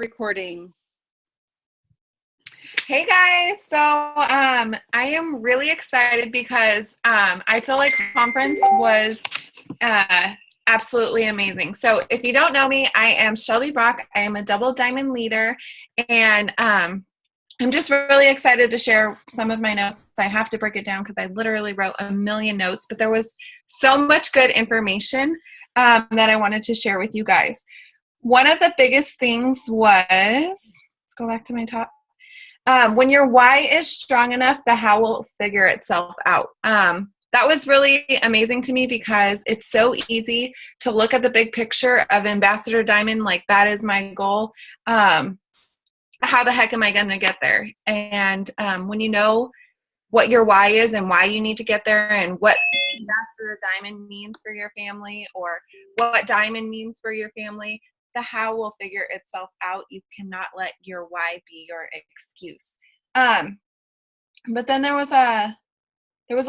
Recording. Hey guys, so I am really excited because I feel like conference was absolutely amazing. So if you don't know me, I am Shelby Brock. I am a double diamond leader, and I'm just really excited to share some of my notes. I have to break it down because I literally wrote a million notes, but there was so much good information that I wanted to share with you guys. One of the biggest things was, let's go back to my top. When your why is strong enough, the how will figure itself out. That was really amazing to me because it's so easy to look at the big picture of Ambassador Diamond, like that is my goal. How the heck am I going to get there? And when you know what your why is and why you need to get there and what Ambassador Diamond means for your family or what diamond means for your family, the how will figure itself out. You cannot let your why be your excuse. But then there was a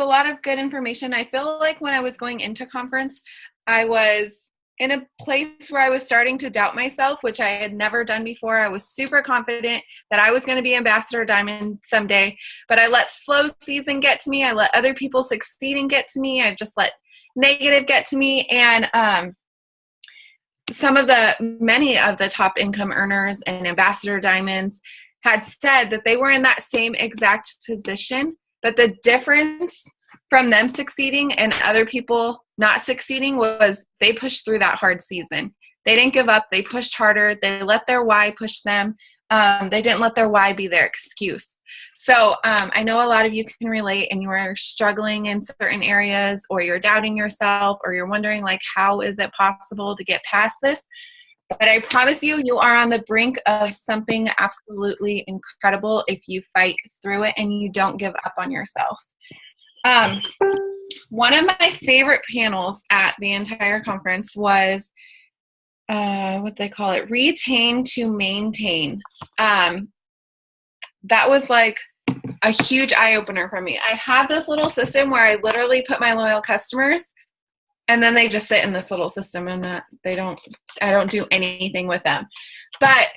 lot of good information. I feel like when I was going into conference, I was in a place where I was starting to doubt myself, which I had never done before. I was super confident that I was going to be Ambassador Diamond someday, but I let slow season get to me. I let other people succeeding get to me. I just let negative get to me. And many of the top income earners and Ambassador Diamonds had said that they were in that same exact position, but the difference from them succeeding and other people not succeeding was they pushed through that hard season. They didn't give up. They pushed harder. They let their why push them. They didn't let their why be their excuse. So I know a lot of you can relate and you are struggling in certain areas, or you're doubting yourself, or you're wondering, like, how is it possible to get past this? But I promise you, you are on the brink of something absolutely incredible if you fight through it and you don't give up on yourself. One of my favorite panels at the entire conference was what they call it, retain to maintain. That was like a huge eye-opener for me. I have this little system where I literally put my loyal customers and then they just sit in this little system and I don't do anything with them. But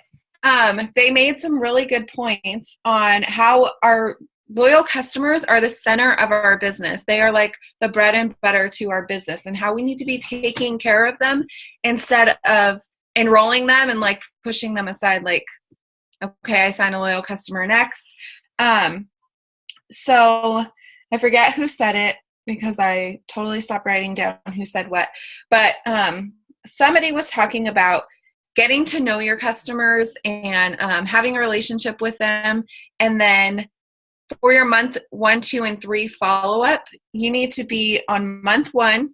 they made some really good points on how our loyal customers are the center of our business. They are like the bread and butter to our business, and how we need to be taking care of them instead of enrolling them and like pushing them aside, like, okay, I signed a loyal customer next. So I forget who said it because I totally stopped writing down who said what, but somebody was talking about getting to know your customers and having a relationship with them. And then for your month 1, 2, and 3 follow-up, you need to be on month 1,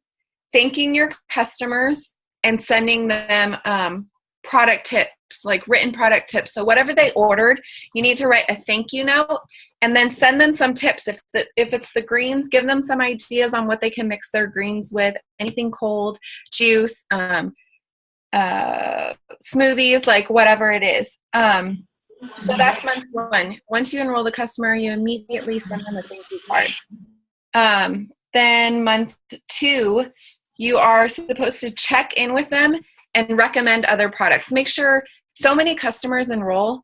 thanking your customers and sending them product tips, like written product tips. So whatever they ordered, you need to write a thank you note and then send them some tips. If it's the greens, give them some ideas on what they can mix their greens with, anything cold, juice, smoothies, like whatever it is. So that's month 1. Once you enroll the customer, you immediately send them a thank you card. Then month 2, you are supposed to check in with them and recommend other products. Make sure so many customers enroll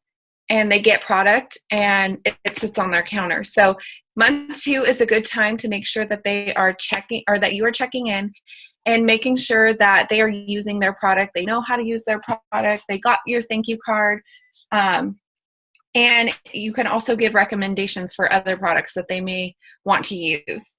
and they get product and it sits on their counter. So month 2 is a good time to make sure that they are checking, or that you are checking in and making sure that they are using their product. They know how to use their product. They got your thank you card. And you can also give recommendations for other products that they may want to use.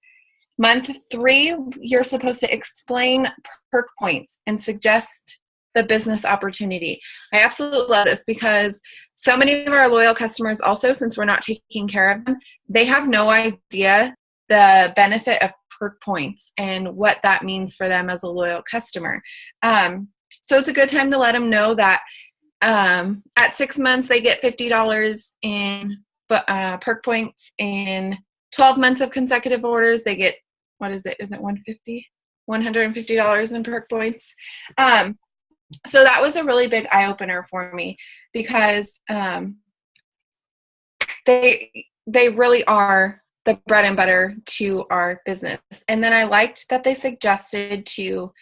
Month 3, you're supposed to explain perk points and suggest the business opportunity. I absolutely love this because so many of our loyal customers also, since we're not taking care of them, they have no idea the benefit of perk points and what that means for them as a loyal customer. So it's a good time to let them know that at 6 months, they get $50 in perk points. In 12 months of consecutive orders, they get, what is it? Is it $150 in perk points? So that was a really big eye-opener for me because they really are the bread and butter to our business. And then I liked that they suggested to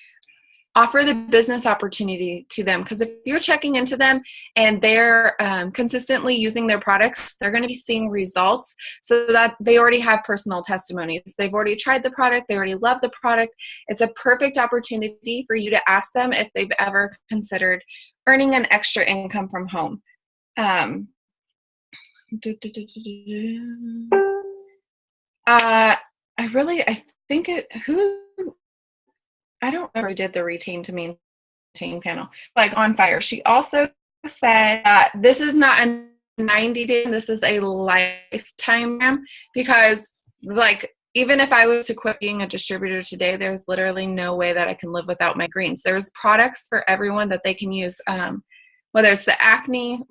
offer the business opportunity to them. Because if you're checking into them and they're consistently using their products, they're going to be seeing results, so that they already have personal testimonies. They've already tried the product. They already love the product. It's a perfect opportunity for you to ask them if they've ever considered earning an extra income from home. I don't remember who did the retain to maintain panel, like on fire. She also said that this is not a 90-day, this is a lifetime program, because like, even if I was to quit being a distributor today, there's literally no way that I can live without my greens. There's products for everyone that they can use, whether it's the acne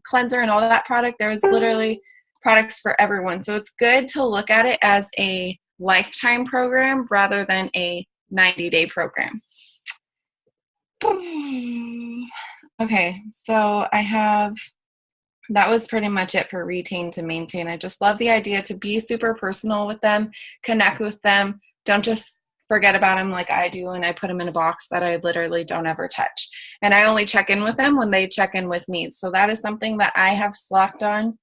cleanser and all of that product, there's literally products for everyone. So it's good to look at it as a lifetime program rather than a 90-day program. Okay, so that was pretty much it for retain to maintain. I just love the idea to be super personal with them, connect with them. Don't just forget about them like I do, and I put them in a box that I literally don't ever touch. And I only check in with them when they check in with me. So that is something that I have slacked on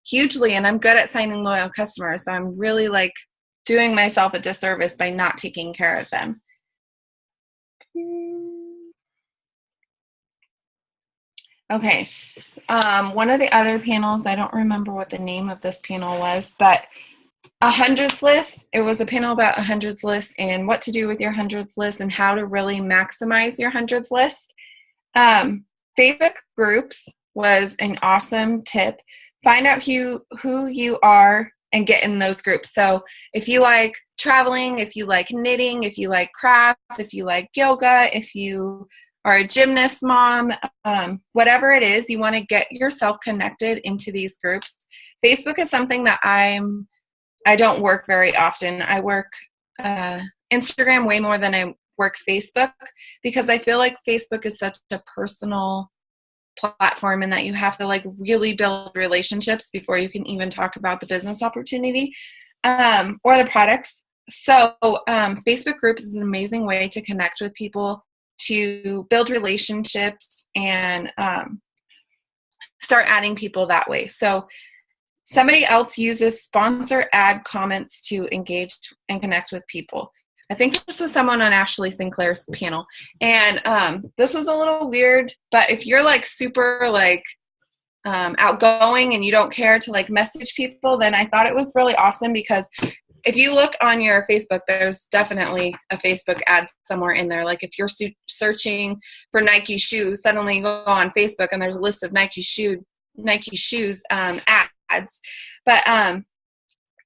hugely, and I'm good at signing loyal customers. So I'm really like doing myself a disservice by not taking care of them. Okay. One of the other panels, I don't remember what the name of this panel was, but a hundreds list. It was a panel about a hundreds list and what to do with your hundreds list and how to really maximize your hundreds list. Facebook groups was an awesome tip. Find out who you are and get in those groups. So if you like traveling, if you like knitting, if you like crafts, if you like yoga, if you are a gymnast mom, whatever it is, you want to get yourself connected into these groups. Facebook is something that I don't work very often. I work Instagram way more than I work Facebook, because I feel like Facebook is such a personal platform and that you have to like really build relationships before you can even talk about the business opportunity or the products. So Facebook groups is an amazing way to connect with people, to build relationships, and start adding people that way. So somebody else uses sponsor ad comments to engage and connect with people. I think this was someone on Ashley Sinclair's panel. And this was a little weird, but if you're like super like outgoing and you don't care to like message people, then I thought it was really awesome, because if you look on your Facebook, there's definitely a Facebook ad somewhere in there. Like if you're searching for Nike shoes, suddenly you go on Facebook and there's a list of Nike shoes ads. But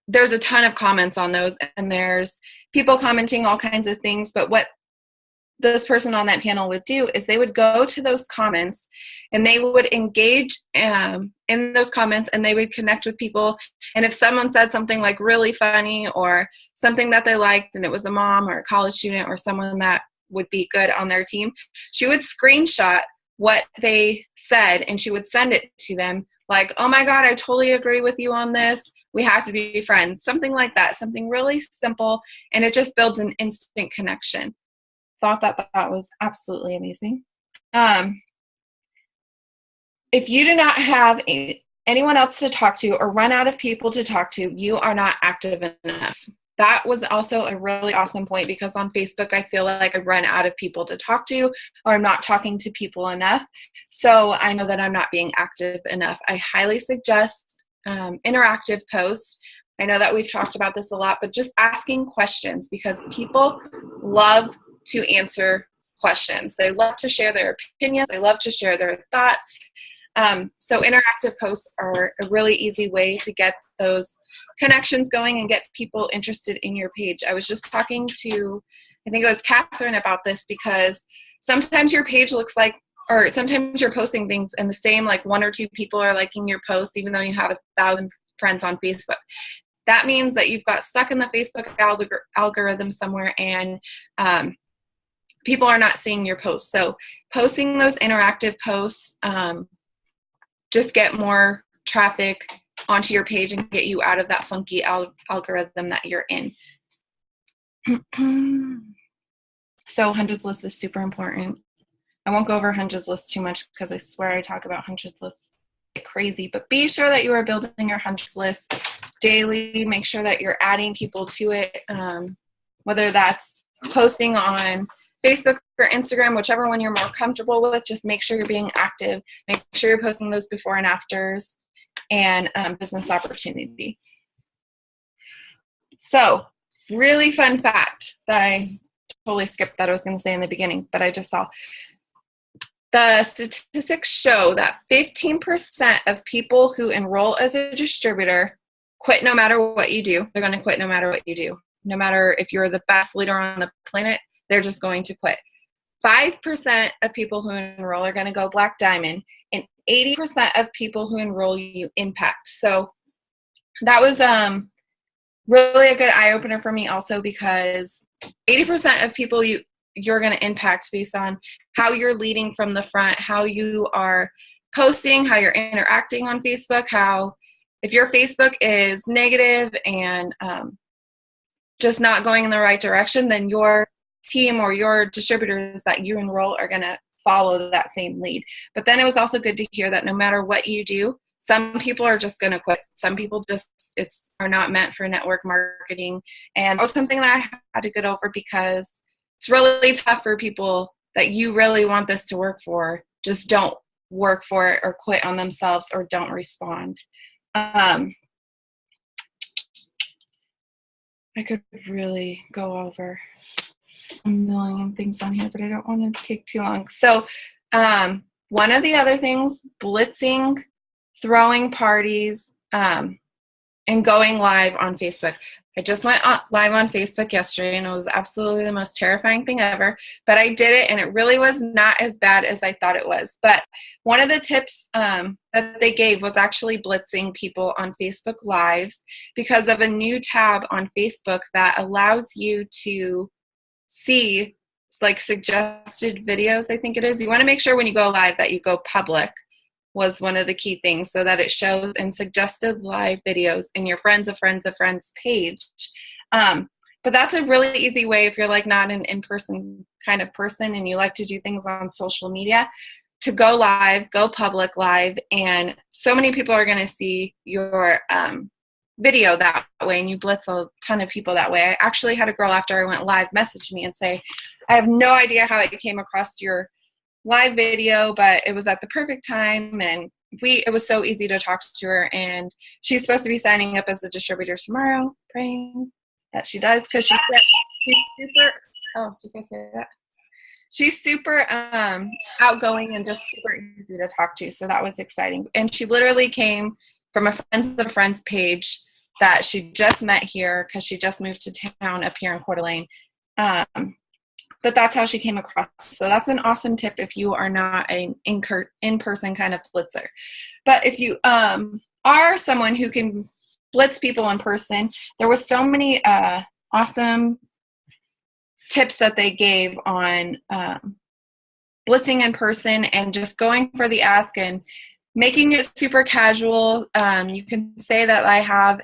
there's a ton of comments on those, and there's people commenting all kinds of things. But what this person on that panel would do is they would go to those comments and they would engage in those comments, and they would connect with people. And if someone said something like really funny or something that they liked, and it was a mom or a college student or someone that would be good on their team, she would screenshot what they said and she would send it to them like, oh my God, I totally agree with you on this. We have to be friends. Something like that, something really simple, and it just builds an instant connection. Thought that was absolutely amazing. If you do not have anyone else to talk to or run out of people to talk to, you are not active enough. That was also a really awesome point, because on Facebook, I feel like I run out of people to talk to, or I'm not talking to people enough. So I know that I'm not being active enough. I highly suggest interactive posts. I know that we've talked about this a lot, but just asking questions, because people love to answer questions. They love to share their opinions. They love to share their thoughts. So interactive posts are a really easy way to get those connections going and get people interested in your page. I was just talking to, I think it was Catherine, about this, because sometimes your page looks like, or sometimes you're posting things and the same like one or two people are liking your post, even though you have 1,000 friends on Facebook. That means that you've got stuck in the Facebook algorithm somewhere, and people are not seeing your posts. So posting those interactive posts just get more traffic onto your page and get you out of that funky algorithm that you're in. So hundreds list is super important. I won't go over hundreds list too much because I swear I talk about hundreds lists like crazy, but be sure that you are building your hundreds list daily. Make sure that you're adding people to it, whether that's posting on Facebook or Instagram, whichever one you're more comfortable with. Just make sure you're being active. Make sure you're posting those before and afters, and business opportunity. So, really fun fact that I totally skipped that I was going to say in the beginning, but I just saw. The statistics show that 15% of people who enroll as a distributor quit no matter what you do. They're going to quit no matter what you do. No matter if you're the best leader on the planet, they're just going to quit. 5% of people who enroll are going to go Black Diamond, and 80% of people who enroll you impact. So that was really a good eye-opener for me also, because 80% of people you're going to impact based on how you're leading from the front, how you are posting, how you're interacting on Facebook, how if your Facebook is negative and just not going in the right direction, then your team or your distributors that you enroll are going to follow that same lead. But then it was also good to hear that no matter what you do, some people are just going to quit. Some people just are not meant for network marketing. And that was something that I had to get over, because it's really tough for people that you really want this to work for, just don't work for it or quit on themselves or don't respond. I could really go over a million things on here, but I don't want to take too long. So one of the other things, blitzing, throwing parties, and going live on Facebook. I just went live on Facebook yesterday, and it was absolutely the most terrifying thing ever, but I did it, and it really was not as bad as I thought it was. But one of the tips that they gave was actually blitzing people on Facebook Lives, because of a new tab on Facebook that allows you to see like suggested videos, I think it is. You want to make sure when you go live that you go public, was one of the key things, so that it shows in suggested live videos in your friends of friends of friends page. But that's a really easy way if you're like not an in-person kind of person and you like to do things on social media, to go live, go public live, and so many people are going to see your video that way, and you blitz a ton of people that way. I actually had a girl after I went live message me and say, I have no idea how it came across your live video, but it was at the perfect time, and it was so easy to talk to her, and she's supposed to be signing up as a distributor tomorrow, praying that she does, because she's super, oh, did you guys hear that? She's super outgoing and just super easy to talk to, so that was exciting. And she literally came from a friends of friends page that she just met here, because she just moved to town up here in Coeur d'Alene. But that's how she came across. So that's an awesome tip if you are not an in-person kind of blitzer. But if you are someone who can blitz people in person, there was so many awesome tips that they gave on blitzing in person and just going for the ask and making it super casual. You can say that I have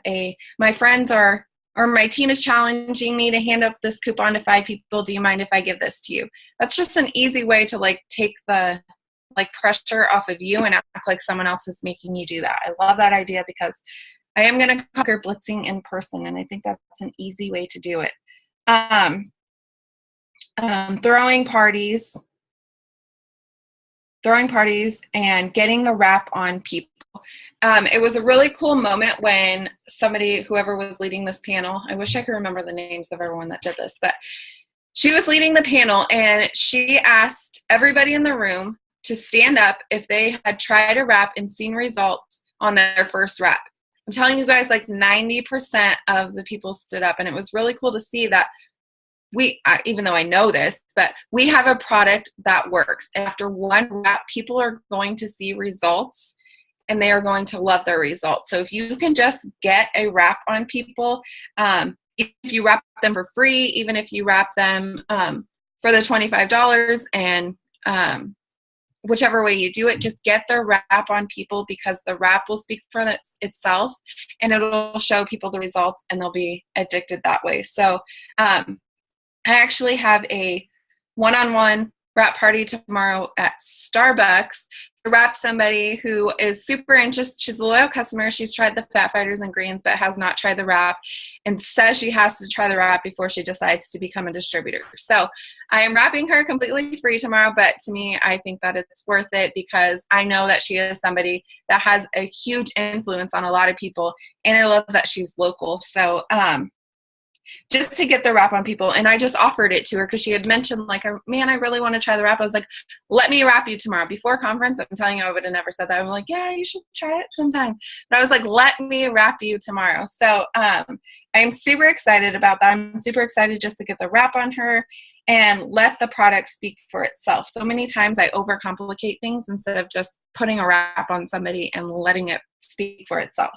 my friends are, or my team is challenging me to hand up this coupon to 5 people. Do you mind if I give this to you? That's just an easy way to like take the pressure off of you and act like someone else is making you do that. I love that idea, because I am going to conquer blitzing in person, and I think that's an easy way to do it. Throwing parties and getting the wrap on people. It was a really cool moment when whoever was leading this panel, I wish I could remember the names of everyone that did this, but she was leading the panel, and she asked everybody in the room to stand up if they had tried a wrap and seen results on their first wrap. I'm telling you guys, like 90% of the people stood up, and it was really cool to see that even though I know this, but we have a product that works. After one wrap, people are going to see results, and they are going to love their results. So if you can just get a wrap on people, if you wrap them for free, even if you wrap them for the $25, and whichever way you do it, just get the wrap on people, because the wrap will speak for itself, and it'll show people the results, and they'll be addicted that way. So I actually have a one-on-one wrap party tomorrow at Starbucks to wrap somebody who is super interested. She's a loyal customer. She's tried the Fat Fighters and Greens, but has not tried the wrap, and says she has to try the wrap before she decides to become a distributor. So I am wrapping her completely free tomorrow, but to me, I think that it's worth it because I know that she is somebody that has a huge influence on a lot of people, and I love that she's local. So, just to get the wrap on people. And I just offered it to her because she had mentioned, like, man, I really want to try the wrap. I was like, let me wrap you tomorrow. Before conference, I'm telling you, I would have never said that. I'm like, yeah, you should try it sometime. But I was like, let me wrap you tomorrow. So I'm super excited about that. I'm super excited just to get the wrap on her and let the product speak for itself. So many times I overcomplicate things instead of just putting a wrap on somebody and letting it speak for itself.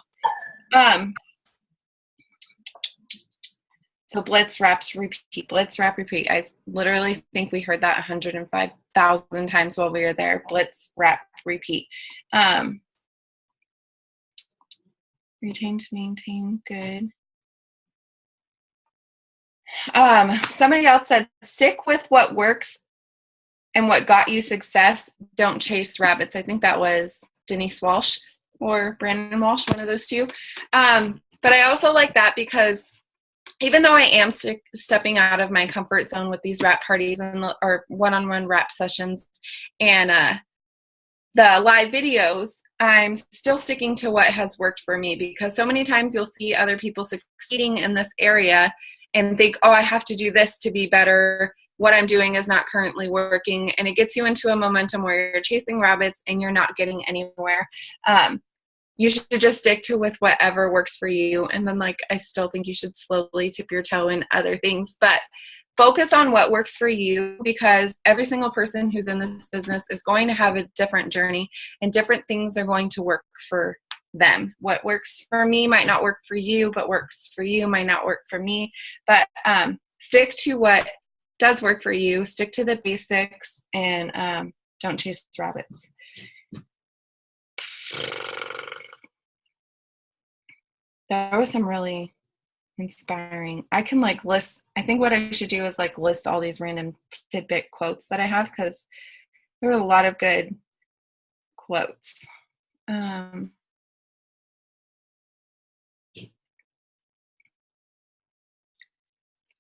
So blitz, reps, repeat, blitz, rep, repeat. I literally think we heard that 105,000 times while we were there. Blitz, rep, repeat. Retain to maintain, good. Somebody else said, stick with what works and what got you success. Don't chase rabbits. I think that was Denise Walsh or Brandon Walsh, one of those two. But I also like that because even though I am stepping out of my comfort zone with these wrap parties or one-on-one wrap sessions and the live videos, I'm still sticking to what has worked for me, because so many times you'll see other people succeeding in this area and think, oh, I have to do this to be better. What I'm doing is not currently working. And it gets you into a momentum where you're chasing rabbits and you're not getting anywhere. You should just stick to with whatever works for you. And then, like, I still think you should slowly tip your toe in other things, but focus on what works for you, because every single person who's in this business is going to have a different journey and different things are going to work for them. What works for me might not work for you, but works for you might not work for me. But stick to what does work for you, stick to the basics, and don't chase rabbits. That was some really inspiring. I can list, I think what I should do is list all these random tidbit quotes that I have, because there were a lot of good quotes.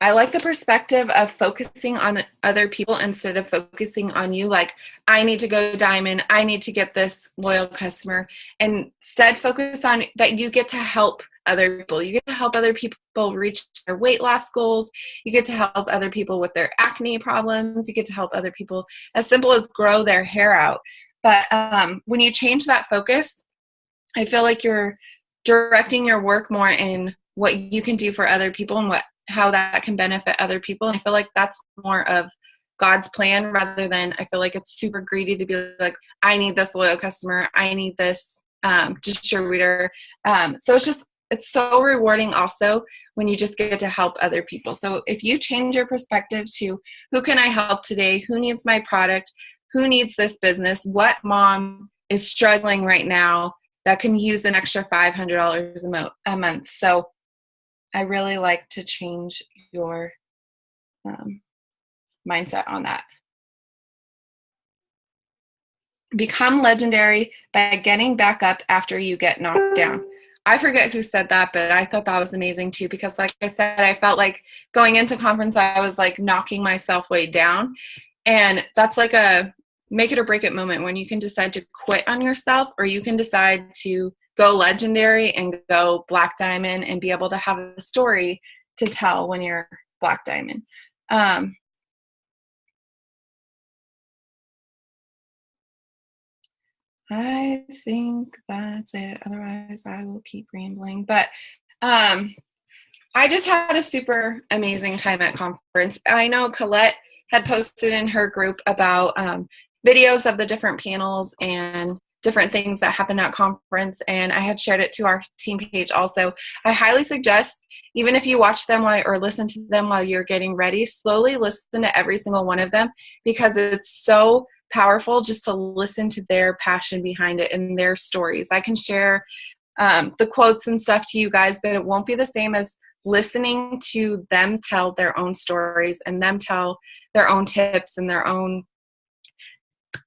I like the perspective of focusing on other people instead of focusing on you. Like, I need to go diamond, I need to get this loyal customer. And instead focus on that you get to help other people. You get to help other people reach their weight loss goals. You get to help other people with their acne problems. You get to help other people, as simple as grow their hair out. But when you change that focus, I feel like you're directing your work more in what you can do for other people and how that can benefit other people. And I feel like that's more of God's plan, rather than, I feel like it's super greedy to be like, I need this loyal customer, I need this distributor. So it's so rewarding also when you just get to help other people. So if you change your perspective to, who can I help today? Who needs my product? Who needs this business? What mom is struggling right now that can use an extra $500 a month? So I really like to change your mindset on that. Become legendary by getting back up after you get knocked down. I forget who said that, but I thought that was amazing too, because like I said, I felt like going into conference, I was like knocking myself way down. And that's like a make it or break it moment when you can decide to quit on yourself, or you can decide to go legendary and go black diamond and be able to have a story to tell when you're black diamond. I think that's it. Otherwise, I will keep rambling. But I just had a super amazing time at conference. I know Colette had posted in her group about videos of the different panels and different things that happened at conference, and I had shared it to our team page also. I highly suggest, even if you watch them or listen to them while you're getting ready, slowly listen to every single one of them, because it's so powerful just to listen to their passion behind it and their stories. I can share the quotes and stuff to you guys, but it won't be the same as listening to them tell their own stories and them tell their own tips and their own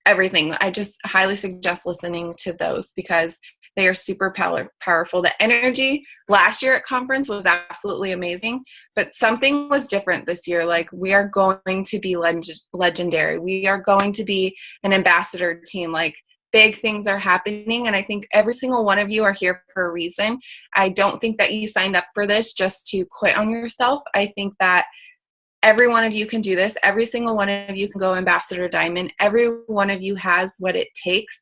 everything. I just highly suggest listening to those because they are super powerful. The energy last year at conference was absolutely amazing, but something was different this year. Like, we are going to be legendary. We are going to be an ambassador team. Like, big things are happening, and I think every single one of you are here for a reason. I don't think that you signed up for this just to quit on yourself. I think that every one of you can do this. Every single one of you can go Ambassador Diamond. Every one of you has what it takes,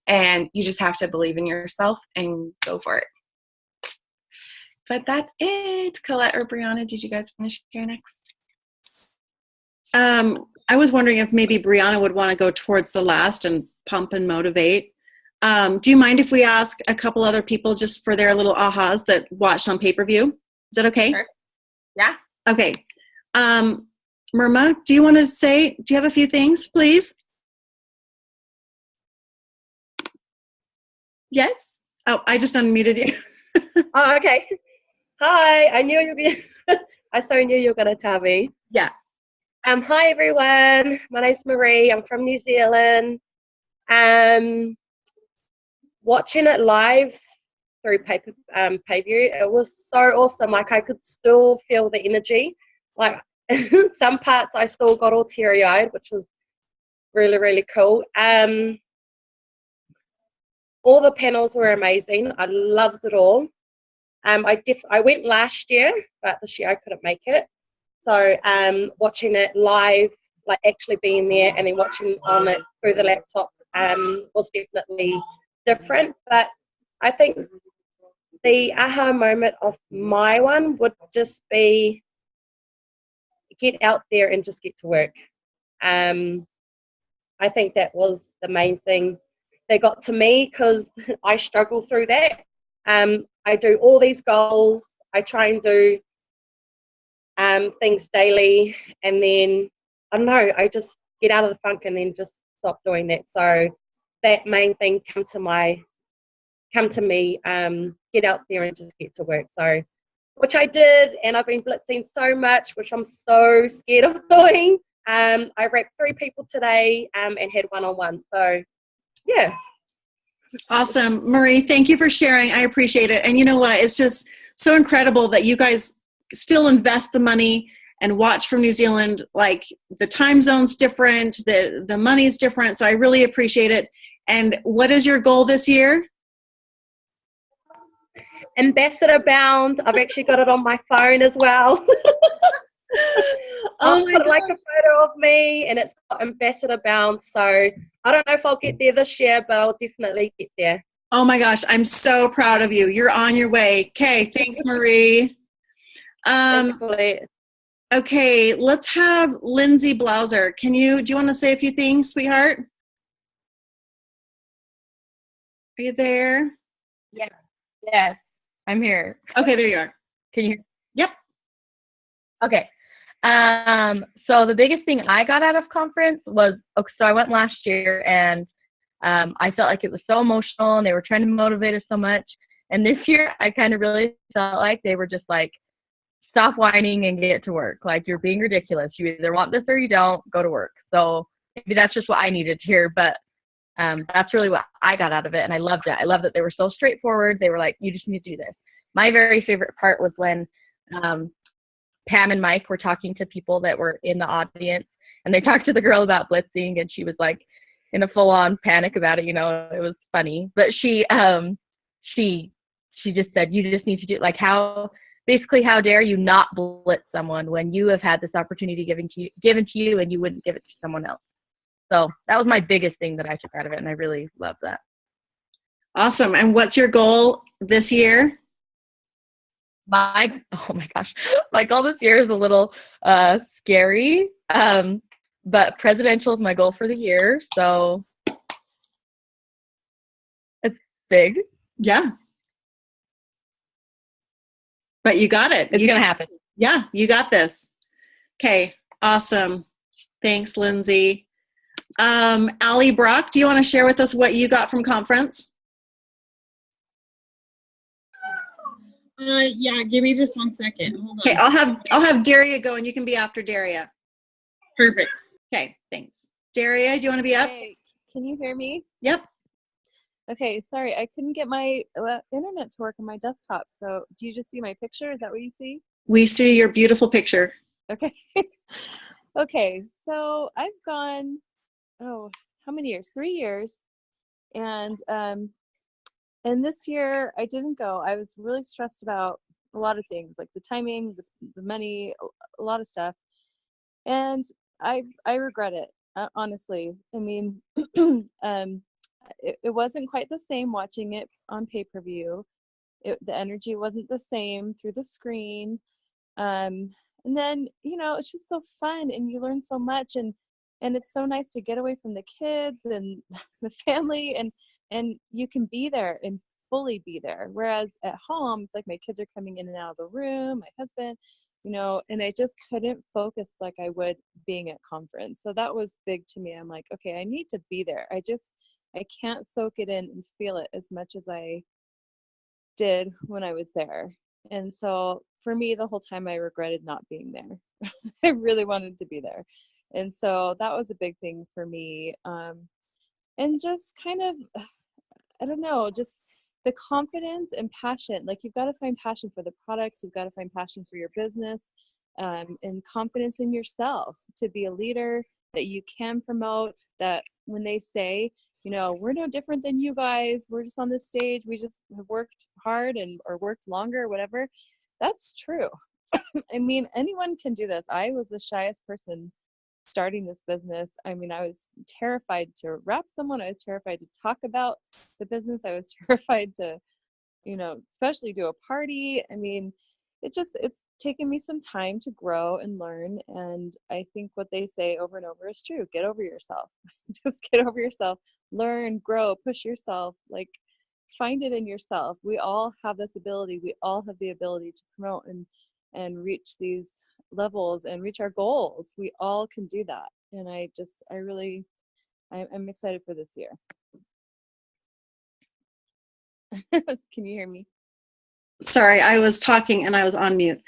and you just have to believe in yourself and go for it. But that's it. Colette or Brianna, did you guys want to share next? I was wondering if maybe Brianna would want to go towards the last and pump and motivate. Do you mind if we ask a couple other people just for their little ahas that watched on pay-per-view? Is that okay? Sure. Yeah. Okay. Myrma, do you want to say, do you have a few things, please? Yes? Oh, I just unmuted you. Oh, okay. Hi, I knew you were gonna, I so knew you were going to tell me. Yeah. Hi everyone, my name's Marie, I'm from New Zealand. Watching it live through pay-per-view, it was so awesome. Like, I could still feel the energy. Like, some parts I still got all teary-eyed, which was really, really cool. All the panels were amazing. I loved it all. I went last year, but this year I couldn't make it. So watching it live, like actually being there and then watching on it through the laptop was definitely different. But I think the aha moment of my one would just be get out there and just get to work. I think that was the main thing that got to me, because I struggle through that. I do all these goals. I try and do things daily, and then I don't know, I just get out of the funk and then just stop doing that. So that main thing come to me, get out there and just get to work. So, which I did, and I've been blitzing so much, which I'm so scared of doing. I wrapped 3 people today and had one-on-one. So yeah. Awesome. Marie, thank you for sharing. I appreciate it. And you know what? It's just so incredible that you guys still invest the money and watch from New Zealand. Like, the time zone's different, the money's different. So I really appreciate it. And what is your goal this year? Ambassador bound. I've actually got it on my phone as well. I'll put like a photo of me, and it's got ambassador bound. So I don't know if I'll get there this year, but I'll definitely get there. Oh my gosh, I'm so proud of you. You're on your way. Okay, thanks, Marie. Okay, let's have Lindsay Blauser. Do you want to say a few things, sweetheart? Are you there? Yeah. Yes, I'm here. Okay, there you are. Can you hear? Yep. Okay. So the biggest thing I got out of conference was, so I went last year, and I felt like it was so emotional, and they were trying to motivate us so much. And this year, I kind of really felt like they were just like, stop whining and get to work. Like, you're being ridiculous. You either want this or you don't. Go to work. So maybe that's just what I needed to hear, but that's really what I got out of it, and I loved it. I loved that they were so straightforward. They were like, you just need to do this. My very favorite part was when Pam and Mike were talking to people that were in the audience, and they talked to the girl about blitzing, and she was like in a full-on panic about it. You know, it was funny, but she just said, you just need to do, like, how dare you not blitz someone when you have had this opportunity given to you and you wouldn't give it to someone else. So that was my biggest thing that I took out of it, and I really love that. Awesome. And what's your goal this year? Oh my gosh, my goal this year is a little scary, but presidential is my goal for the year, so it's big. Yeah. But you got it. It's going to happen. Yeah, you got this. Okay, awesome. Thanks, Lindsay. Allie Brock, do you want to share with us what you got from conference? Yeah, give me just 1 second. Hold on. Okay, I'll have Daria go, and you can be after Daria. Perfect. Okay, thanks. Daria, do you want to be up? Hey, can you hear me? Yep. Okay, sorry, I couldn't get my internet to work on my desktop. So do you just see my picture? Is that what you see? We see your beautiful picture. Okay. Okay, so I've gone, oh, how many years? 3 years. And this year I didn't go. I was really stressed about a lot of things, like the timing, the money, a lot of stuff. And I regret it, honestly. I mean, it wasn't quite the same watching it on pay-per-view. The energy wasn't the same through the screen. And then, it's just so fun and you learn so much, and it's so nice to get away from the kids and the family, and you can be there and fully be there. Whereas at home, it's like my kids are coming in and out of the room, my husband, and I just couldn't focus like I would being at conference. So that was big to me. I'm like, okay, I need to be there. I can't soak it in and feel it as much as I did when I was there. And so for me, the whole time I regretted not being there. I really wanted to be there. And so that was a big thing for me. And just kind of, I don't know, just the confidence and passion. Like, you've got to find passion for the products. You've got to find passion for your business, and confidence in yourself to be a leader that you can promote, that when they say, we're no different than you guys, we're just on this stage, we just have worked hard or worked longer, whatever. That's true. I mean, anyone can do this. I was the shyest person starting this business. I mean, I was terrified to rep someone. I was terrified to talk about the business. I was terrified to, especially do a party. I mean, it's taken me some time to grow and learn. And I think what they say over and over is true. Get over yourself. Just get over yourself. Learn, grow, push yourself. Like, find it in yourself. We all have this ability. We all have the ability to promote and reach these levels and reach our goals. We all can do that. And I'm excited for this year. Can you hear me? Sorry, I was talking and I was on mute.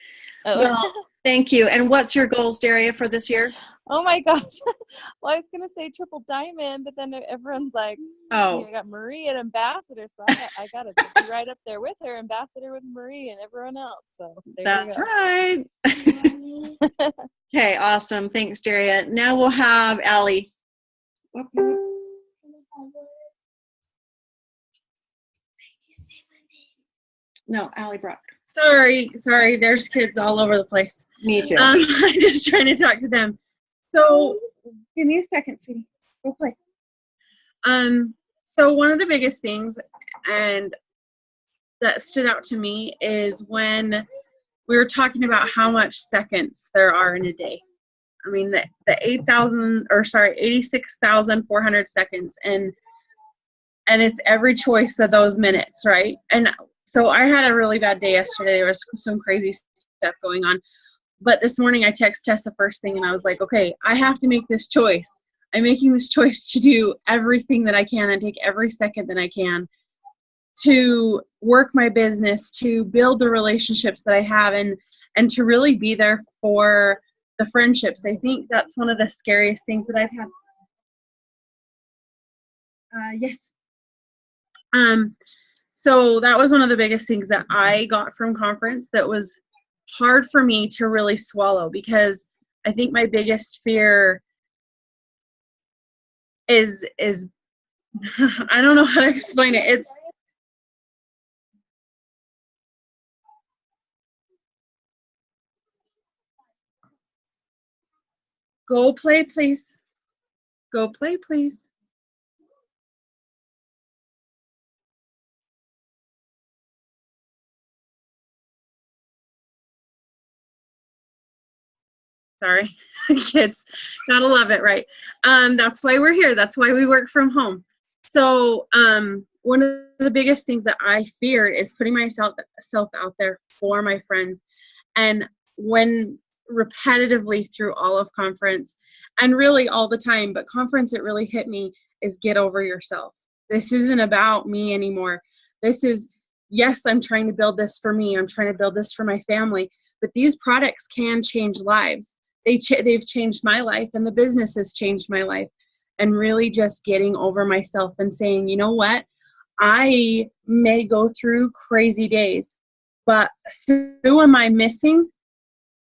Oh. Well, thank you. And what's your goals, Daria, for this year? Oh my gosh. Well, I was going to say triple diamond, but then everyone's like, oh, I got Marie and ambassador. So I got to be right up there with her, ambassador with Marie and everyone else. So that's right. Okay, awesome. Thanks, Daria. Now we'll have Allie. No, Allie Brock. Sorry. There's kids all over the place. Me too. I'm just trying to talk to them. So give me a second, sweetie. Go play. So one of the biggest things and that stood out to me is when we were talking about how much seconds there are in a day. I mean, the 86,400 seconds, and it's every choice of those minutes, right? And so I had a really bad day yesterday. There was some crazy stuff going on. But this morning I texted Tessa first thing and I was like, okay, I have to make this choice. I'm making this choice to do everything that I can and take every second that I can to work my business, to build the relationships that I have, and to really be there for the friendships. I think that's one of the scariest things that I've had. Yes. So that was one of the biggest things that I got from conference that was hard for me to really swallow, because I think my biggest fear is I don't know how to explain it. It's go play, please. Go play, please. Sorry, kids, gotta love it, right? That's why we're here. That's why we work from home. So one of the biggest things that I fear is putting myself out there for my friends. And when repetitively through all of conference, and really all the time, but conference, it really hit me, is get over yourself. This isn't about me anymore. This is yes, I'm trying to build this for me. I'm trying to build this for my family. But these products can change lives. They've changed my life, and the business has changed my life. And really just getting over myself and saying, you know what? I may go through crazy days, but who am I missing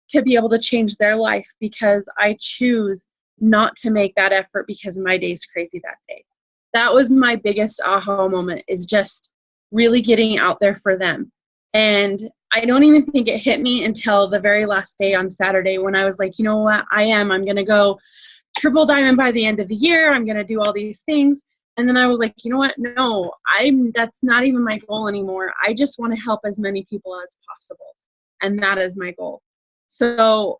to be able to change their life, because I choose not to make that effort because my day's crazy that day. That was my biggest aha moment, is just really getting out there for them. And I don't even think it hit me until the very last day on Saturday, when I was like, you know what, I'm going to go triple diamond by the end of the year. I'm going to do all these things. And then I was like, you know what? No, that's not even my goal anymore. I just want to help as many people as possible. And that is my goal. So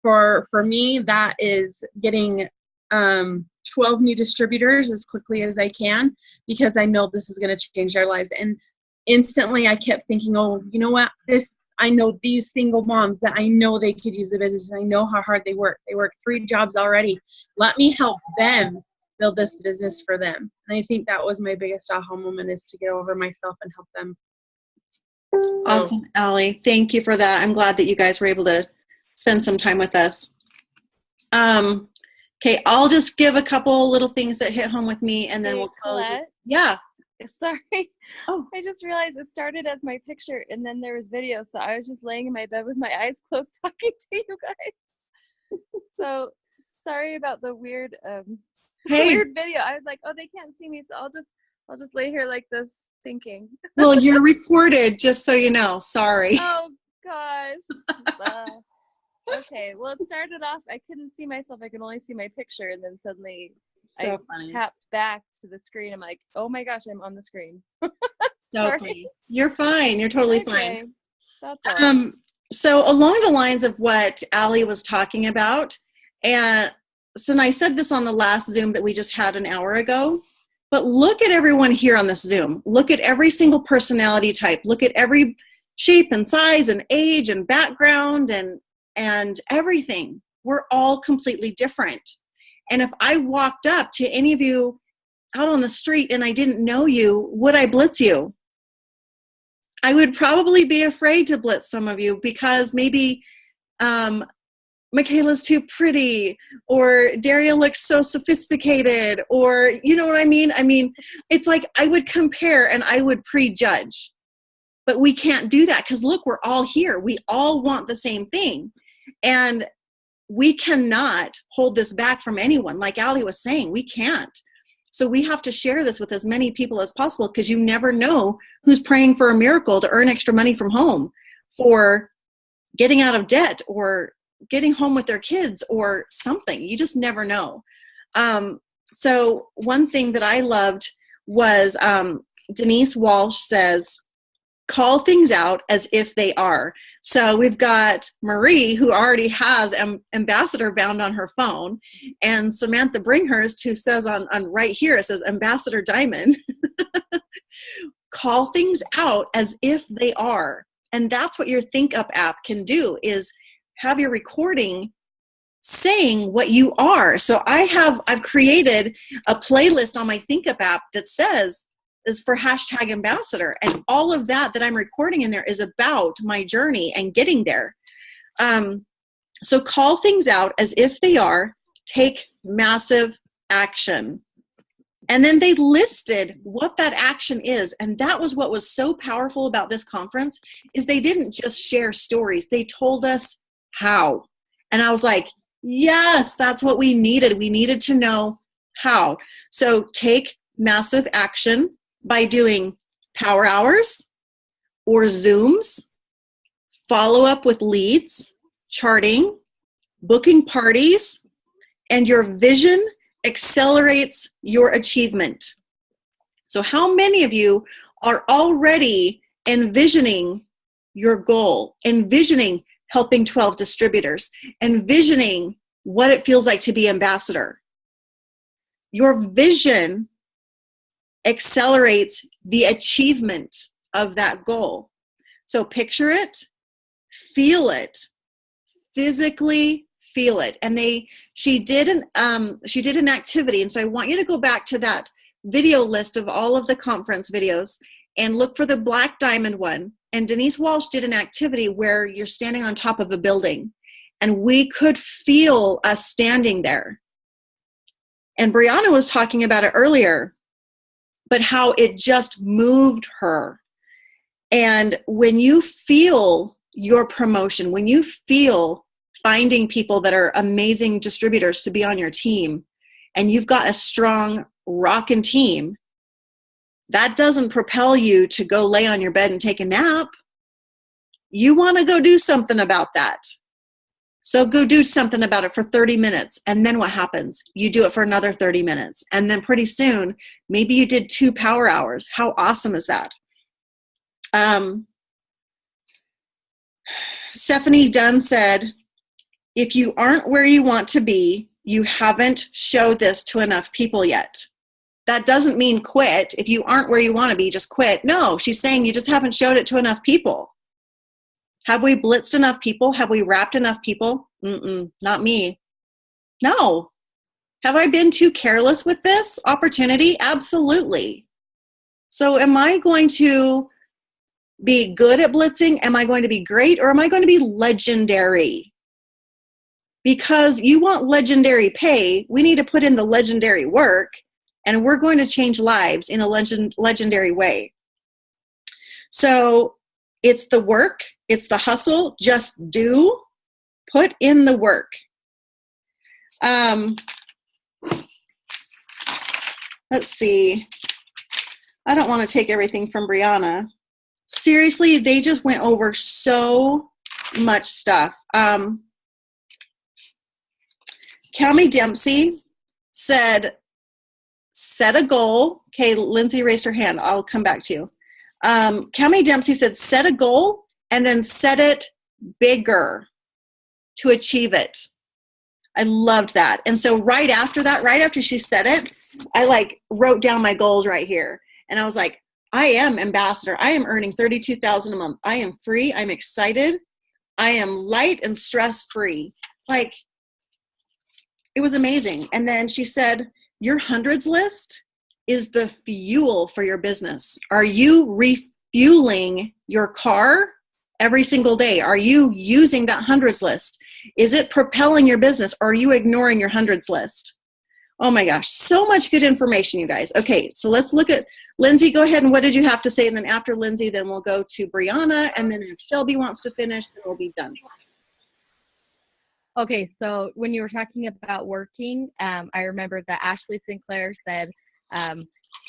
for me, that is getting 12 new distributors as quickly as I can, because I know this is going to change their lives. And instantly I kept thinking, oh, you know what? I know these single moms that I know they could use the business. I know how hard they work. They work 3 jobs already. Let me help them build this business for them. And I think that was my biggest aha moment, is to get over myself and help them. So. Awesome, Allie. Thank you for that. I'm glad that you guys were able to spend some time with us. Okay, I'll just give a couple little things that hit home with me, and then we'll close. Yeah. Sorry. Oh. I just realized it started as my picture, and then there was video, so I was just laying in my bed with my eyes closed talking to you guys. So sorry about the weird weird video. I was like, oh, they can't see me, so I'll just lay here like this thinking. Well, you're recorded, just so you know. Sorry. Oh gosh. Okay, well, it started off, I couldn't see myself. I could only see my picture, and then suddenly I tapped back to the screen. I'm like, oh my gosh, I'm on the screen. So funny. You're fine. You're totally fine. That's all. So along the lines of what Allie was talking about, and I said this on the last Zoom that we just had an hour ago, but look at everyone here on this Zoom. Look at every single personality type. Look at every shape and size and age and background and everything. We're all completely different. And if I walked up to any of you out on the street and I didn't know you, would I blitz you? I would probably be afraid to blitz some of you, because maybe Michaela's too pretty, or Daria looks so sophisticated, or you know what I mean? I mean, it's like I would compare and I would prejudge. But we can't do that, because look, we're all here. We all want the same thing. And we cannot hold this back from anyone. Like Allie was saying, we can't. So we have to share this with as many people as possible, because you never know who's praying for a miracle to earn extra money from home, for getting out of debt, or getting home with their kids, or something. You just never know. So one thing that I loved was Denise Walsh says, call things out as if they are. So we've got Marie, who already has Ambassador bound on her phone, and Samantha Bringhurst, who says on right here, it says Ambassador Diamond. Call things out as if they are. And that's what your Think Up app can do, is have your recording saying what you are. So I've created a playlist on my Think Up app that says, is for hashtag ambassador, and all of that I'm recording in there is about my journey and getting there. So call things out as if they are, take massive action. And then they listed what that action is. And that was what was so powerful about this conference, is they didn't just share stories. They told us how. And I was like, yes, that's what we needed. We needed to know how. So take massive action by doing power hours or Zooms, follow up with leads, charting, booking parties, and your vision accelerates your achievement. So how many of you are already envisioning your goal, envisioning helping 12 distributors, envisioning what it feels like to be ambassador? Your vision accelerates the achievement of that goal. So picture it, feel it, physically feel it. And she did an activity. And so I want you to go back to that video list of all of the conference videos and look for the black diamond one. And Denise Walsh did an activity where you're standing on top of a building, and we could feel us standing there. And Brianna was talking about it earlier, but how it just moved her. And when you feel your promotion, when you feel finding people that are amazing distributors to be on your team, and you've got a strong, rockin' team, that doesn't propel you to go lay on your bed and take a nap. You want to go do something about that. So go do something about it for 30 minutes. And then what happens? You do it for another 30 minutes. And then pretty soon, maybe you did 2 power hours. How awesome is that? Stephanie Dunn said, if you aren't where you want to be, you haven't showed this to enough people yet. That doesn't mean quit. If you aren't where you want to be, just quit. No, she's saying you just haven't showed it to enough people. Have we blitzed enough people? Have we wrapped enough people? Not me. No. Have I been too careless with this opportunity? Absolutely. So am I going to be good at blitzing? Am I going to be great? Or am I going to be legendary? Because you want legendary pay, we need to put in the legendary work, and we're going to change lives in a legendary way. So it's the work, it's the hustle, just do, put in the work. Let's see. I don't want to take everything from Brianna. Seriously, they just went over so much stuff. Calmy Dempsey said, set a goal. Okay, Lindsay raised her hand. I'll come back to you. Calmy Dempsey said, set a goal and then set it bigger to achieve it. I loved that. And so right after that, right after she said it, I wrote down my goals right here. And I was like, I am ambassador. I am earning $32,000 a month. I am free. I'm excited. I am light and stress-free. It was amazing. And then she said, your hundreds list is the fuel for your business. Are you refueling your car every single day? Are you using that hundreds list? Is it propelling your business, or are you ignoring your hundreds list? Oh my gosh, so much good information, you guys. Okay, so let's look at Lindsay. Go ahead, and what did you have to say? And then after Lindsay, then we'll go to Brianna, and then if Shelby wants to finish, then we'll be done. Okay, so when you were talking about working, I remember that Ashley Sinclair said,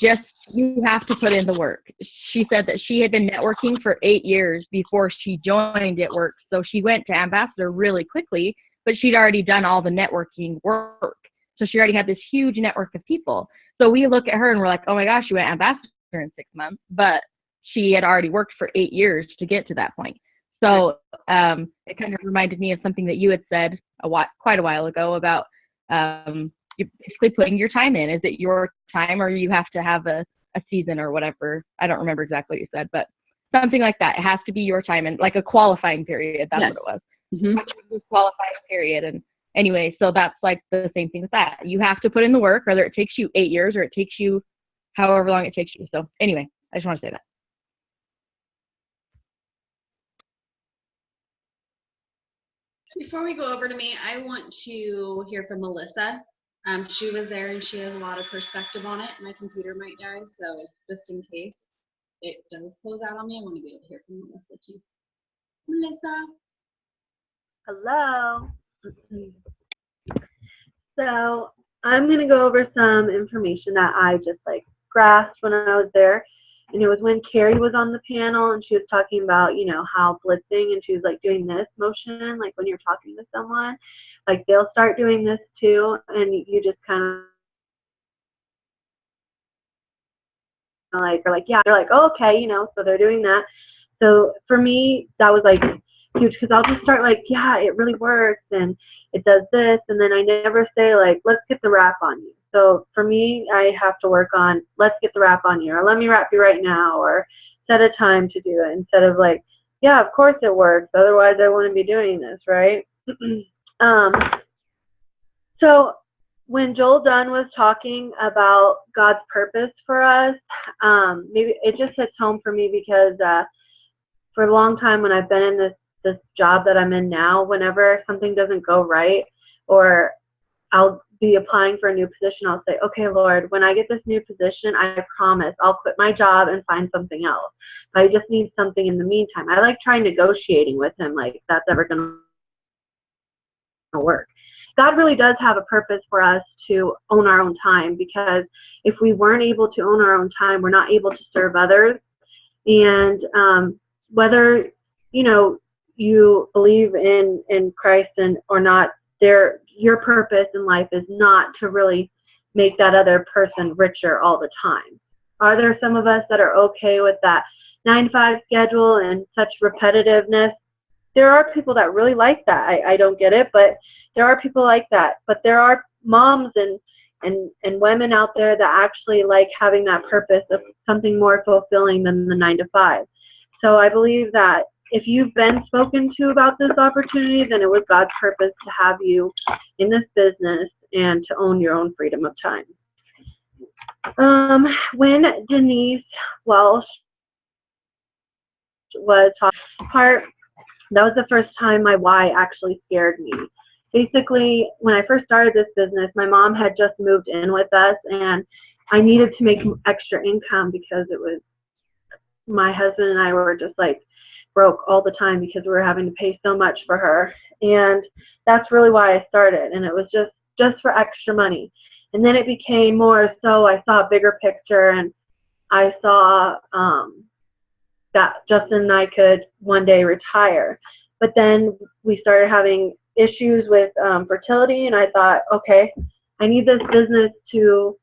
just you have to put in the work. She said that she had been networking for 8 years before she joined at work. So she went to ambassador really quickly, but she'd already done all the networking work. So she already had this huge network of people. So we look at her and we're like, oh my gosh, she went ambassador in 6 months, but she had already worked for 8 years to get to that point. So it kind of reminded me of something that you had said quite a while ago about you're basically putting your time in. Is it your time, or you have to have a season or whatever? I don't remember exactly what you said, but something like that. It has to be your time, and like a qualifying period. That's yes. what it was. Mm-hmm. Qualifying period. And anyway, so that's like the same thing with that. You have to put in the work, whether it takes you 8 years or it takes you however long it takes you. So anyway, I just want to say that. Before we go over to me, I want to hear from Melissa. She was there and she has a lot of perspective on it. My computer might die, so just in case it does close out on me, I want to be able to hear from Melissa too. Melissa. Hello. So I'm going to go over some information that I just grasped when I was there. And it was when Carrie was on the panel and she was talking about, how blitzing, and she was doing this motion, when you're talking to someone, they'll start doing this too, and you just kind of are yeah, they're oh, okay, so they're doing that. So for me, that was huge, because I'll just start yeah, it really works and it does this, and then I never say let's get the wrap on you. So for me, I have to work on, let's get the wrap on you, or let me wrap you right now, or set a time to do it, instead of yeah, of course it works, otherwise I wouldn't be doing this, right? So when Joel Dunn was talking about God's purpose for us, maybe it just hits home for me because for a long time when I've been in this job that I'm in now, whenever something doesn't go right, or I'll be applying for a new position, I'll say, okay, Lord, when I get this new position, I promise I'll quit my job and find something else. But I just need something in the meantime. I like trying negotiating with him, like that's ever going to work. God really does have a purpose for us to own our own time, because if we weren't able to own our own time, we're not able to serve others. And whether, you believe in Christ or not, your purpose in life is not to really make that other person richer all the time. Are there some of us that are okay with that 9-to-5 schedule and such repetitiveness? There are people that really like that. I don't get it, but there are people like that. But there are moms and women out there that actually like having that purpose of something more fulfilling than the 9-to-5. So I believe that if you've been spoken to about this opportunity, then it was God's purpose to have you in this business and to own your own freedom of time. When Denise Welsh was talking apart, that was the first time my why actually scared me. Basically, when I first started this business, my mom had just moved in with us, and I needed to make extra income because my husband and I were just like broke all the time because we were having to pay so much for her. And that's really why I started, and it was just for extra money. And then it became more so I saw a bigger picture, and I saw that Justin and I could one day retire. But then we started having issues with fertility, and I thought, okay, I need this business to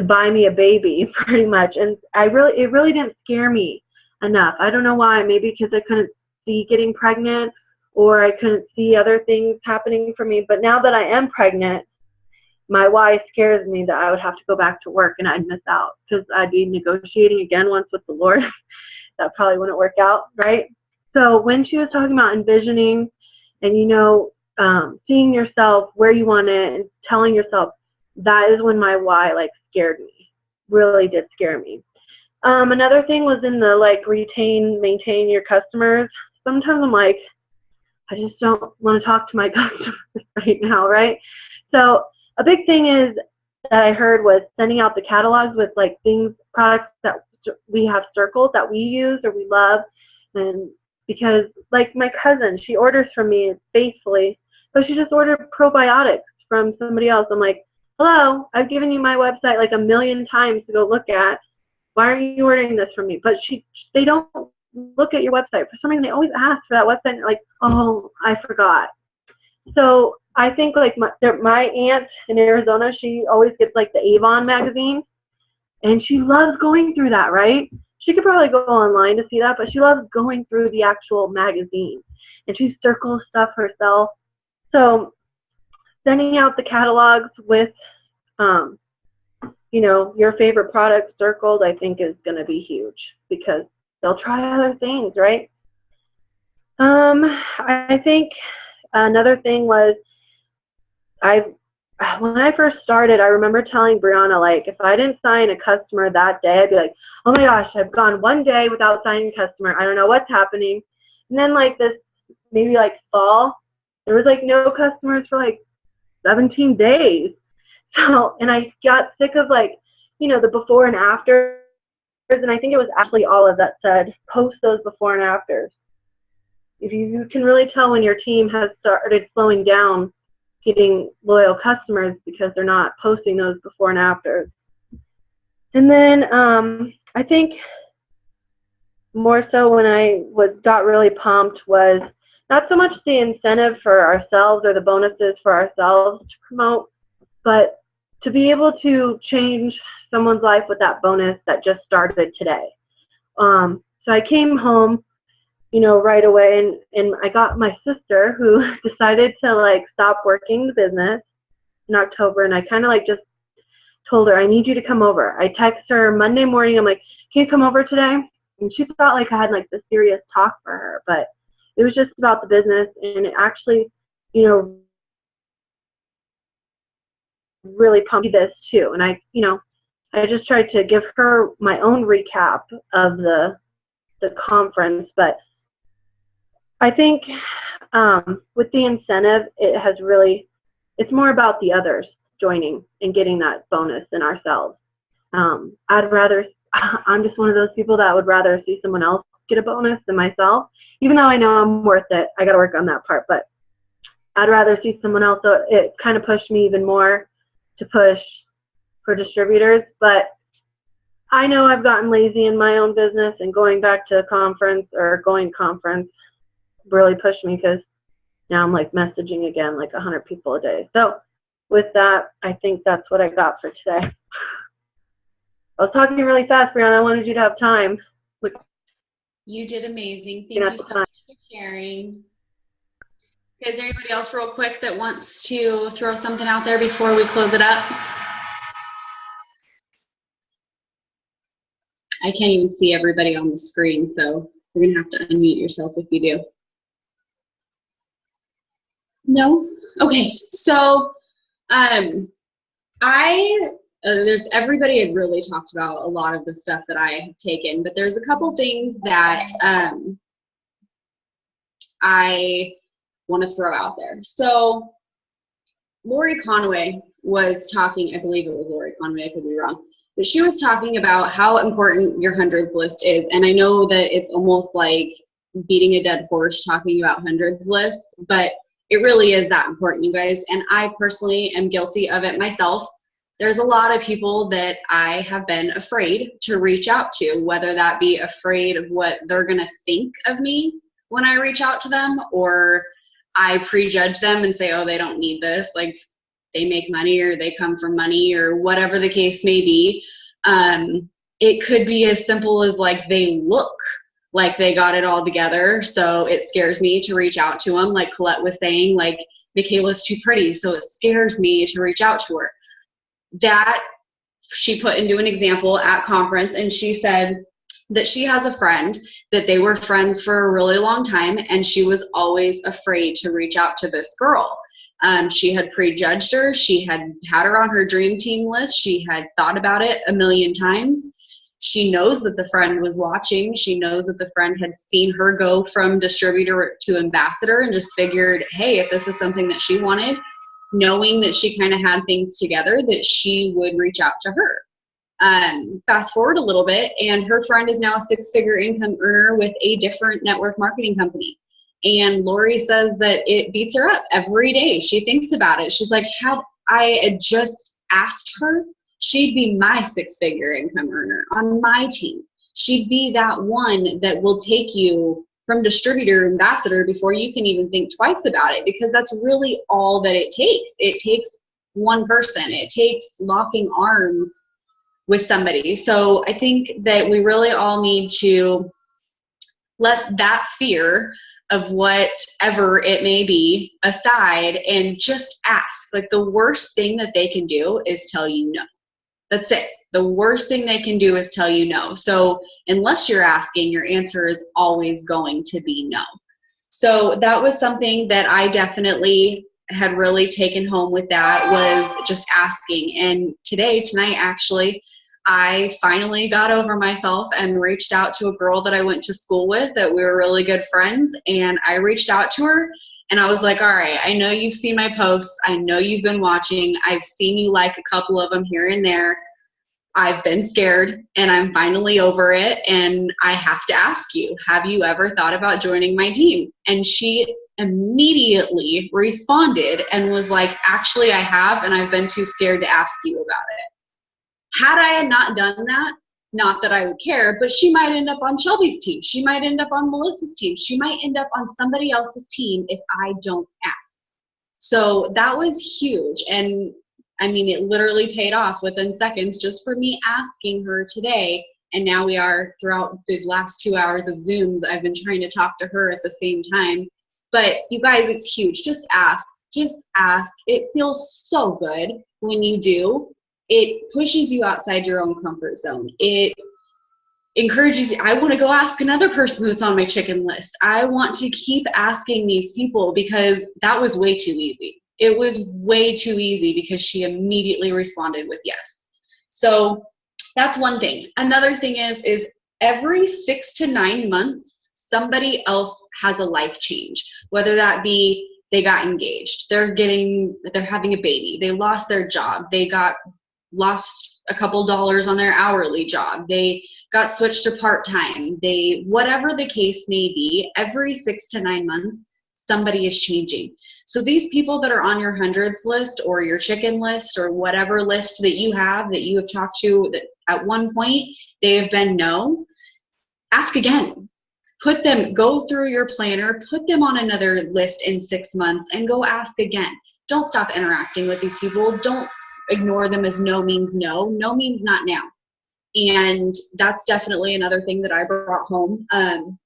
buy me a baby, pretty much. And it really didn't scare me enough. I don't know why. Maybe because I couldn't see getting pregnant, or I couldn't see other things happening for me. But now that I am pregnant, my why scares me that I would have to go back to work and I'd miss out, because I'd be negotiating again once with the Lord. That probably wouldn't work out, right? So when she was talking about envisioning and, seeing yourself where you want it and telling yourself, that is when my why scared me, really did scare me. Another thing was in the maintain your customers. Sometimes I'm like, I just don't want to talk to my customers right now, right? So a big thing is that I heard was sending out the catalogs with products that we have circled that we use or we love. And because my cousin, she orders from me faithfully, but she just ordered probiotics from somebody else. I'm like, hello, I've given you my website a million times to go look at. Why are you ordering this from me? But they don't look at your website. For some reason, they always ask for that website. And oh, I forgot. So I think my aunt in Arizona, she always gets the Avon magazine, and she loves going through that, right? She could probably go online to see that, but she loves going through the actual magazine, and she circles stuff herself. So sending out the catalogs with, your favorite product circled, I think is going to be huge, because they'll try other things, right? I think another thing was when I first started, I remember telling Brianna, if I didn't sign a customer that day, I'd be like, oh my gosh, I've gone one day without signing a customer. I don't know what's happening. And then this maybe fall, there was no customers for 17 days. So, and I got sick of the before and afters, and I think it was actually Olive that said, post those before and afters. If you can really tell when your team has started slowing down getting loyal customers, because they're not posting those before and afters. And then I think more so when I got really pumped was not so much the incentive for ourselves or the bonuses for ourselves to promote, but to be able to change someone's life with that bonus that just started today. So I came home, right away, and I got my sister, who decided to stop working the business in October, and I kind of just told her, I need you to come over. I text her Monday morning, I'm like, can you come over today? And she thought I had this serious talk for her, but it was just about the business, and it actually, really pumped this too. And I just tried to give her my own recap of the conference, but I think with the incentive, it's more about the others joining and getting that bonus than ourselves. I'm just one of those people that would rather see someone else get a bonus than myself, even though I know I'm worth it. I got to work on that part, but I'd rather see someone else. So it kind of pushed me even more to push for distributors. But I know I've gotten lazy in my own business, and going to conference really pushed me, because now I'm like messaging again like 100 people a day. So with that, I think that's what I got for today. I was talking really fast, Brianna. I wanted you to have time. You did amazing. Thank you so much for sharing. Is there anybody else real quick that wants to throw something out there before we close it up? I can't even see everybody on the screen, so you're going to have to unmute yourself if you do. No? Okay, so there's everybody had really talked about a lot of the stuff that I have taken, but there's a couple things that I want to throw out there. So Lori Conway was talking, I believe it was Lori Conway, I could be wrong, but she was talking about how important your hundreds list is. And I know that it's almost like beating a dead horse talking about hundreds lists, but it really is that important, you guys. And I personally am guilty of it myself. There's a lot of people that I have been afraid to reach out to, whether that be afraid of what they're going to think of me when I reach out to them, or I prejudge them and say, oh, they don't need this, like they make money or they come from money or whatever the case may be. It could be as simple as like they look like they got it all together, so it scares me to reach out to them. Like Colette was saying, like Michaela's too pretty, so it scares me to reach out to her. That she put into an example at conference, and she said that she has a friend that they were friends for a really long time, and she was always afraid to reach out to this girl. She had prejudged her. She had her on her dream team list. She had thought about it a million times. She knows that the friend was watching. She knows that the friend had seen her go from distributor to ambassador, and just figured, hey, if this is something that she wanted, knowing that she kind of had things together, that she would reach out to her. Fast forward a little bit, and her friend is now a six-figure income earner with a different network marketing company. And Lori says that it beats her up every day. She thinks about it. She's like, had I had just asked her, she'd be my six-figure income earner on my team. She'd be that one that will take you from distributor to ambassador before you can even think twice about it, because that's really all that it takes. It takes one person. It takes locking arms with somebody. So I think that we really all need to let that fear of whatever it may be aside and just ask. Like, the worst thing that they can do is tell you no. That's it. The worst thing they can do is tell you no. So unless you're asking, your answer is always going to be no. So that was something that I definitely had really taken home with that, was just asking. And tonight actually, I finally got over myself and reached out to a girl that I went to school with, that we were really good friends. And I reached out to her and I was like, all right, I know you've seen my posts. I know you've been watching. I've seen you like a couple of them here and there. I've been scared and I'm finally over it. And I have to ask you, have you ever thought about joining my team? And she immediately responded and was like, actually, I have, and I've been too scared to ask you about it. Had I not done that, not that I would care, but she might end up on Shelby's team. She might end up on Melissa's team. She might end up on somebody else's team if I don't ask. So that was huge. And I mean, it literally paid off within seconds just for me asking her today. And now we are, throughout these last 2 hours of Zooms, I've been trying to talk to her at the same time. But you guys, it's huge. Just ask. Just ask. It feels so good when you do. It pushes you outside your own comfort zone. It encourages you. I want to go ask another person that's on my chicken list. I want to keep asking these people, because that was way too easy. It was way too easy because she immediately responded with yes. So that's one thing. Another thing is every 6 to 9 months, somebody else has a life change, whether that be they got engaged, they're having a baby, they lost their job, they lost a couple dollars on their hourly job, they got switched to part-time, whatever the case may be, every 6 to 9 months, somebody is changing. So these people that are on your hundreds list or your chicken list or whatever list that you have talked to that at one point, they have been no, ask again. Go through your planner, put them on another list in 6 months and go ask again. Don't stop interacting with these people. Don't ignore them as no means no. No means not now. And that's definitely another thing that I brought home.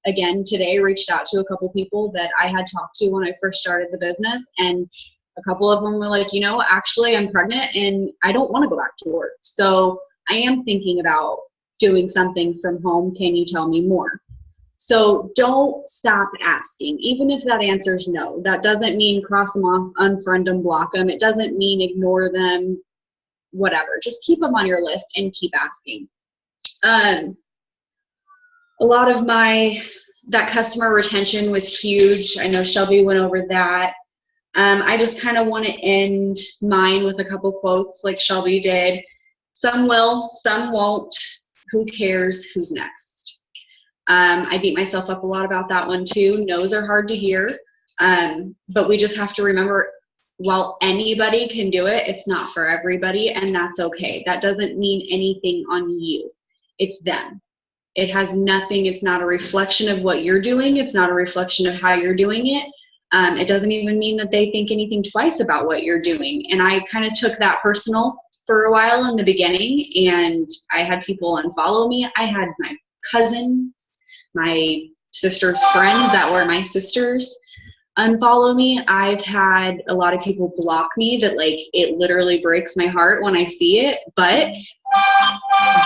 Again, today reached out to a couple people that I had talked to when I first started the business. And a couple of them were like, actually I'm pregnant and I don't want to go back to work. So I am thinking about doing something from home. Can you tell me more? So don't stop asking, even if that answer is no. That doesn't mean cross them off, unfriend them, block them. It doesn't mean ignore them, whatever. Just keep them on your list and keep asking. A lot of that customer retention was huge. I know Shelby went over that. I just kind of want to end mine with a couple quotes like Shelby did. Some will, some won't. Who cares? Who's next? I beat myself up a lot about that one too. No's are hard to hear, but we just have to remember, while anybody can do it, it's not for everybody, and that's okay. That doesn't mean anything on you. It's them. It has nothing. It's not a reflection of what you're doing. It's not a reflection of how you're doing it. It doesn't even mean that they think anything twice about what you're doing. And I kind of took that personal for a while in the beginning, and I had people unfollow me. I had my cousins, my sister's friends that were my sisters unfollow me. I've had a lot of people block me that it literally breaks my heart when I see it, but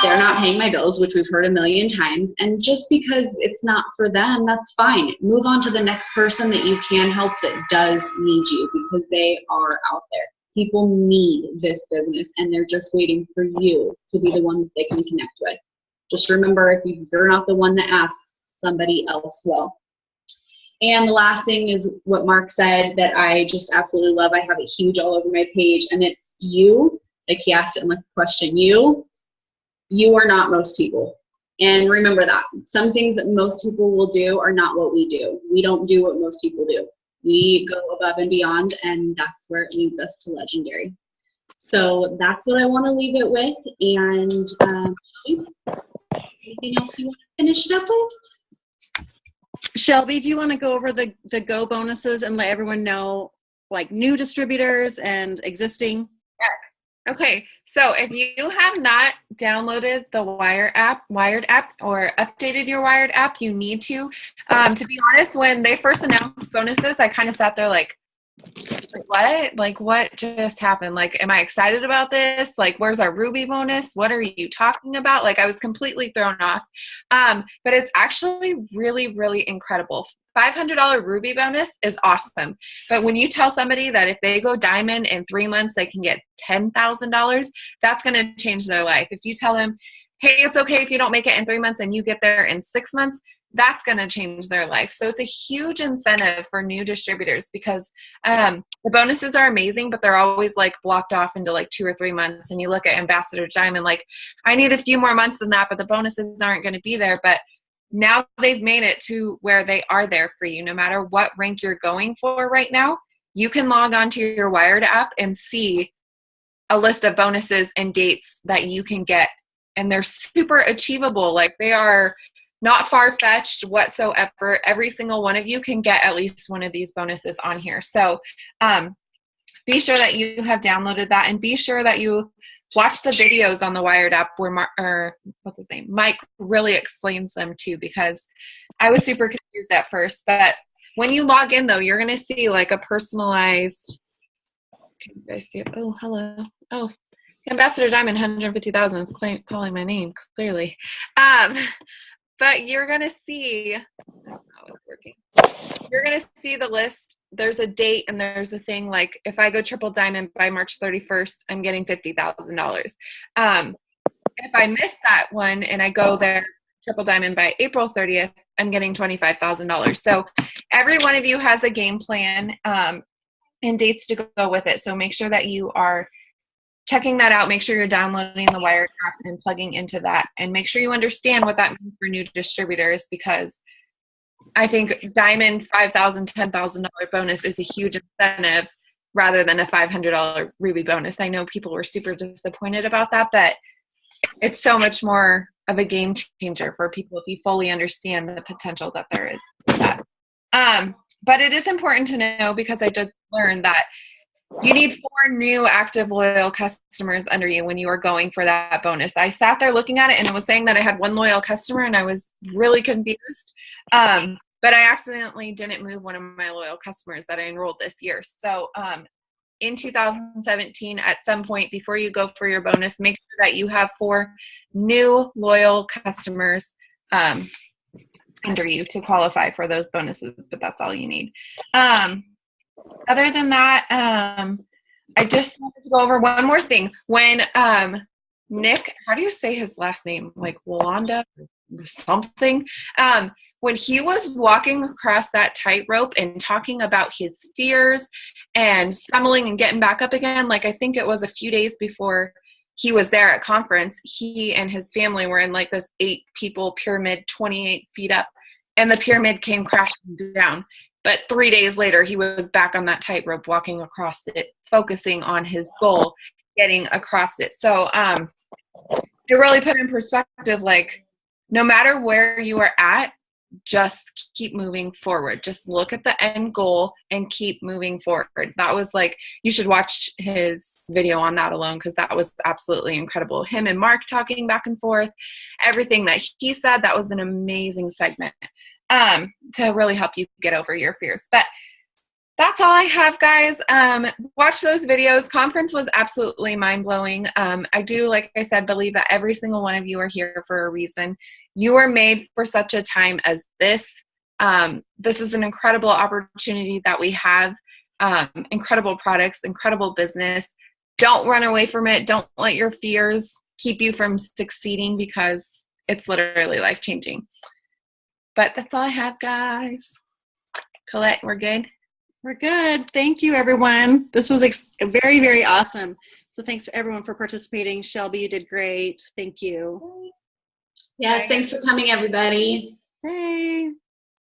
they're not paying my bills, which we've heard a million times. And just because it's not for them, that's fine. Move on to the next person that you can help that does need you, because they are out there. People need this business and they're just waiting for you to be the one that they can connect with. Just remember, if you're not the one that asks, somebody else will. And the last thing is what Mark said that I just absolutely love. I have it huge all over my page, and it's you. Like he asked it in the question, you are not most people. And remember that. Some things that most people will do are not what we do. We don't do what most people do. We go above and beyond, and that's where it leads us to legendary. So that's what I want to leave it with. And anything else you want to finish it up with? Shelby, do you want to go over the Go bonuses and let everyone know, new distributors and existing? Yeah. Okay. So if you have not downloaded the Wired app, or updated your Wired app, you need to. To be honest, when they first announced bonuses, I kind of sat there what? What just happened? Am I excited about this? Where's our Ruby bonus? What are you talking about? I was completely thrown off. But it's actually really, really incredible. $500 Ruby bonus is awesome. But when you tell somebody that if they go diamond in 3 months, they can get $10,000, that's going to change their life. If you tell them, hey, it's okay if you don't make it in 3 months and you get there in 6 months, that's going to change their life. So it's a huge incentive for new distributors, because the bonuses are amazing, but they're always blocked off into 2 or 3 months. And you look at Ambassador Diamond, I need a few more months than that, but the bonuses aren't going to be there. But now they've made it to where they are there for you. No matter what rank you're going for right now, you can log on to your Wired app and see a list of bonuses and dates that you can get. And they're super achievable. They are not far-fetched whatsoever. Every single one of you can get at least one of these bonuses on here. So be sure that you have downloaded that, and be sure that you watch the videos on the Wired app where Mike really explains them too, because I was super confused at first. But when you log in, though, you're going to see a personalized, can you guys see it? Oh, hello. Oh, Ambassador Diamond 150,000 is calling my name, clearly. But you're going to see, I don't know how it's working. You're going to see the list there's a date and there's a thing like if I go triple diamond by March 31st, I'm getting $50,000. If I miss that one and I go there triple diamond by April 30th, I'm getting $25,000. So every one of you has a game plan and dates to go with it. So make sure that you are checking that out. Make sure you're downloading the Wire app and plugging into that, and make sure you understand what that means for new distributors, because I think diamond $5,000, $10,000 bonus is a huge incentive rather than a $500 ruby bonus. I know people were super disappointed about that, but it's so much more of a game changer for people if you fully understand the potential that there is for that. But it is important to know, because I just learned that you need 4 new active loyal customers under you when you are going for that bonus. I sat there looking at it and it was saying that I had 1 loyal customer and I was really confused. But I accidentally didn't move one of my loyal customers that I enrolled this year. So in 2017, at some point before you go for your bonus, make sure that you have 4 new loyal customers under you to qualify for those bonuses, but that's all you need. Other than that, I just wanted to go over one more thing. When Nick, how do you say his last name? Like Wanda or something? When he was walking across that tightrope and talking about his fears and stumbling and getting back up again, like I think it was a few days before he was there at conference, he and his family were in like this 8-people pyramid, 28 feet up, and the pyramid came crashing down. But 3 days later, he was back on that tightrope, walking across it, focusing on his goal, getting across it. So to really put in perspective, like no matter where you are at, just keep moving forward. Just look at the end goal and keep moving forward. That was like, you should watch his video on that alone, because that was absolutely incredible. Him and Mark talking back and forth, everything that he said, that was an amazing segment to really help you get over your fears. But that's all I have, guys. Watch those videos. Conference was absolutely mind-blowing. I do, like I said, believe that every single one of you are here for a reason. You are made for such a time as this. This is an incredible opportunity that we have. Incredible products, incredible business. Don't run away from it. Don't let your fears keep you from succeeding, because it's literally life-changing. But that's all I have, guys. Colette, we're good? We're good. Thank you, everyone. This was very, very awesome. So thanks to everyone for participating. Shelby, you did great. Thank you. Yes, thanks for coming, everybody. Hey.